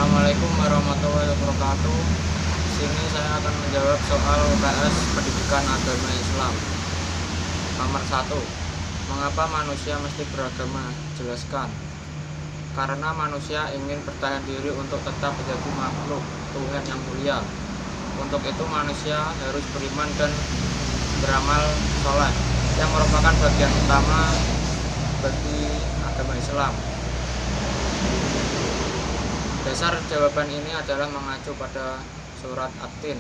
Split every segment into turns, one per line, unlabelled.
Assalamualaikum warahmatullahi wabarakatuh. Di sini saya akan menjawab soal UTS Pendidikan Agama Islam. Nomor 1. Mengapa manusia mesti beragama? Jelaskan. Karena manusia ingin bertahan diri untuk tetap menjadi makhluk Tuhan yang mulia. Untuk itu manusia harus beriman dan beramal soleh, yang merupakan bagian utama bagi agama Islam. Dasar jawaban ini adalah mengacu pada surat At-Tin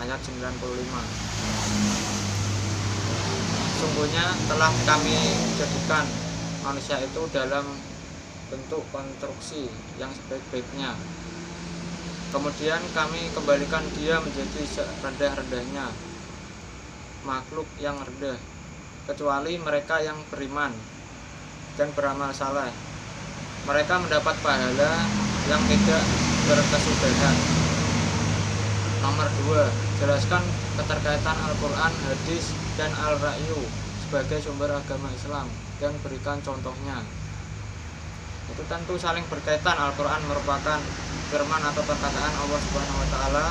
ayat 95. Sungguhnya telah kami jadikan manusia itu dalam bentuk konstruksi yang sebaik-baiknya. Kemudian kami kembalikan dia menjadi serendah-rendahnya makhluk yang rendah, kecuali mereka yang beriman dan beramal saleh. Mereka mendapat pahala yang tidak berkesudahan. Nomor 2. Jelaskan keterkaitan Al-Quran, hadis, dan Al-Ra'yu sebagai sumber agama Islam dan berikan contohnya. Itu tentu saling berkaitan. Al-Quran merupakan firman atau perkataan Allah Subhanahu wa Ta'ala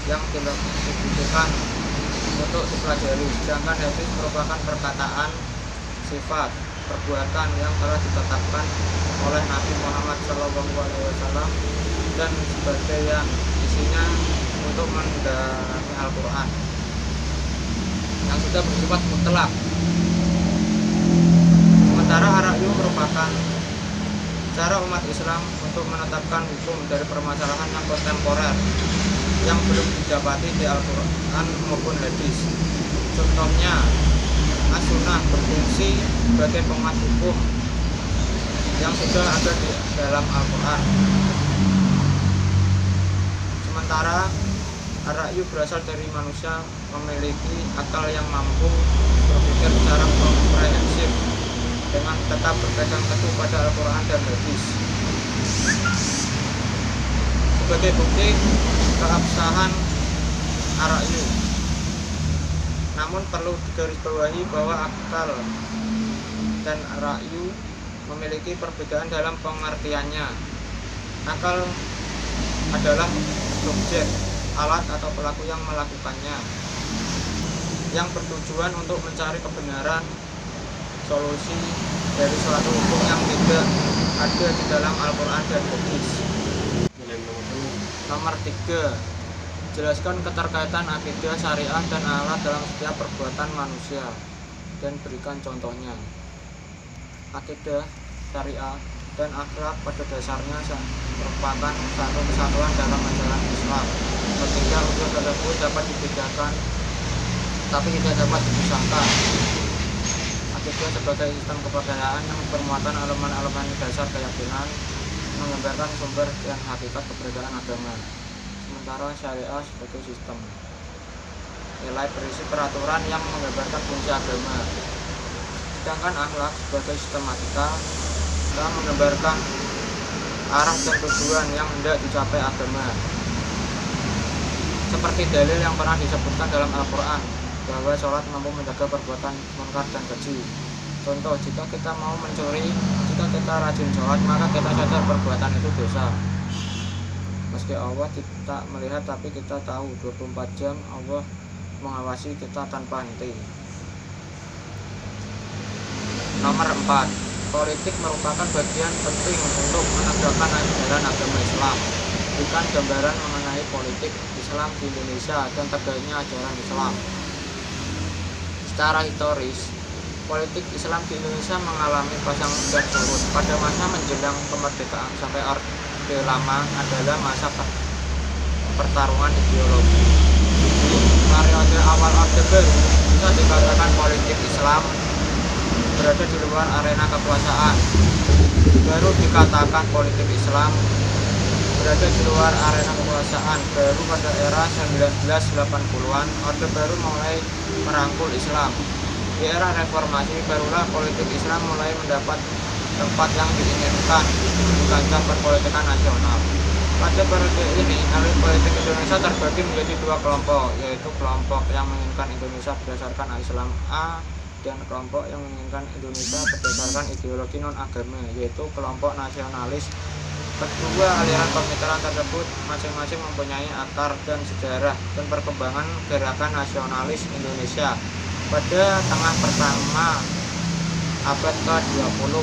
yang tidak dibutuhkan untuk dipelajari, sedangkan hadis merupakan perkataan, sifat, perbuatan yang telah ditetapkan oleh Nabi Muhammad SAW dan sebagai yang isinya untuk mendalami Al-Quran yang sudah bersifat mutlak. Sementara Ar-Ra'yu merupakan cara umat Islam untuk menetapkan hukum dari permasalahan yang kontemporer yang belum didapati di Al-Quran maupun hadis. Contohnya, As-Sunnah berfungsi sebagai penguat hukum yang sudah ada di dalam Al-Quran. Sementara Ar-Ra'yu berasal dari manusia memiliki akal yang mampu berpikir secara komprehensif dengan tetap berpegang teguh pada Al-Quran dan hadis. Sebagai bukti keabsahan Ar-Ra'yu, namun perlu digarisbawahi bahwa akal dan Ra'yu memiliki perbedaan dalam pengertiannya. Akal adalah subjek, alat atau pelaku yang melakukannya, yang bertujuan untuk mencari kebenaran, solusi dari suatu hukum yang tidak ada di dalam Al-Quran dan hadis. Nomor 3. Jelaskan keterkaitan akidah, syariah, dan alat dalam setiap perbuatan manusia dan berikan contohnya. Akidah, syariah, dan akhlak pada dasarnya merupakan satu kesatuan dalam ajaran Islam. Ketiga unsur tersebut dapat dibedakan tapi tidak dapat dipisahkan. Akidah sebagai sistem kepercayaan yang bermuatan elemen-elemen dasar keyakinan menggambarkan sumber dan hakikat keberadaan agama. Sementara syariah sebagai sistem nilai berisi peraturan yang menggambarkan fungsi agama. Sedangkan akhlak sebagai sistematika yang menggambarkan arah dan tujuan yang hendak dicapai agama. Seperti dalil yang pernah disebutkan dalam Al-Quran bahwa sholat mampu menjaga perbuatan munkar dan keji. Contoh, jika kita mau mencuri, jika kita rajin sholat, maka kita sadar perbuatan itu dosa. Meski Allah tidak melihat, tapi kita tahu 24 jam Allah mengawasi kita tanpa henti. Nomor 4. Politik merupakan bagian penting untuk menegakkan ajaran agama Islam. Berikan gambaran mengenai politik Islam di Indonesia dan tegaknya ajaran Islam. Secara historis, politik Islam di Indonesia mengalami pasang dan surut. Pada masa menjelang kemerdekaan sampai Orde Lama adalah masa pertarungan ideologi. Di periode awal Orde Baru bisa dikatakan politik Islam berada di luar arena kekuasaan. Baru dikatakan politik Islam berada di luar arena kekuasaan. Baru pada era 1980-an Orde Baru mulai merangkul Islam. Di era reformasi barulah politik Islam mulai mendapat tempat yang diinginkan di kancah perpolitikan nasional. Pada periode ini, elit politik Indonesia terbagi menjadi dua kelompok, yaitu kelompok yang menginginkan Indonesia berdasarkan Islam A dan kelompok yang menginginkan Indonesia berdasarkan ideologi non-agama, yaitu kelompok nasionalis Kedua, aliran pemikiran tersebut masing-masing mempunyai akar dan sejarah dan perkembangan gerakan nasionalis Indonesia pada tengah pertama abad ke-20.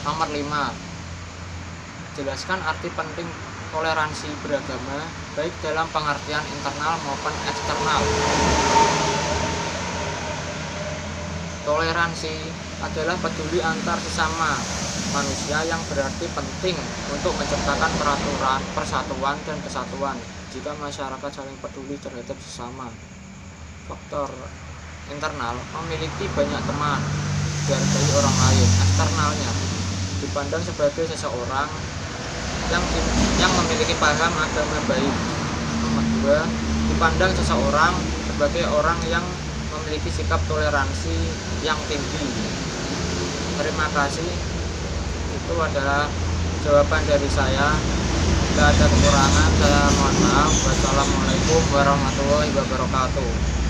Nomor 5. Jelaskan arti penting toleransi beragama baik dalam pengertian internal maupun eksternal. Toleransi adalah peduli antar sesama manusia yang berarti penting untuk menciptakan peraturan, persatuan, dan kesatuan. Jika masyarakat saling peduli terhadap sesama. Faktor internal memiliki banyak teman, dihargai orang lain. Eksternalnya dipandang sebagai seseorang yang memiliki paham agama baik. Nomor 2, dipandang seseorang sebagai orang yang memiliki sikap toleransi yang tinggi. Terima kasih. Itu adalah jawaban dari saya. Jika ada kekurangan, saya mohon maaf. Wassalamualaikum warahmatullahi wabarakatuh.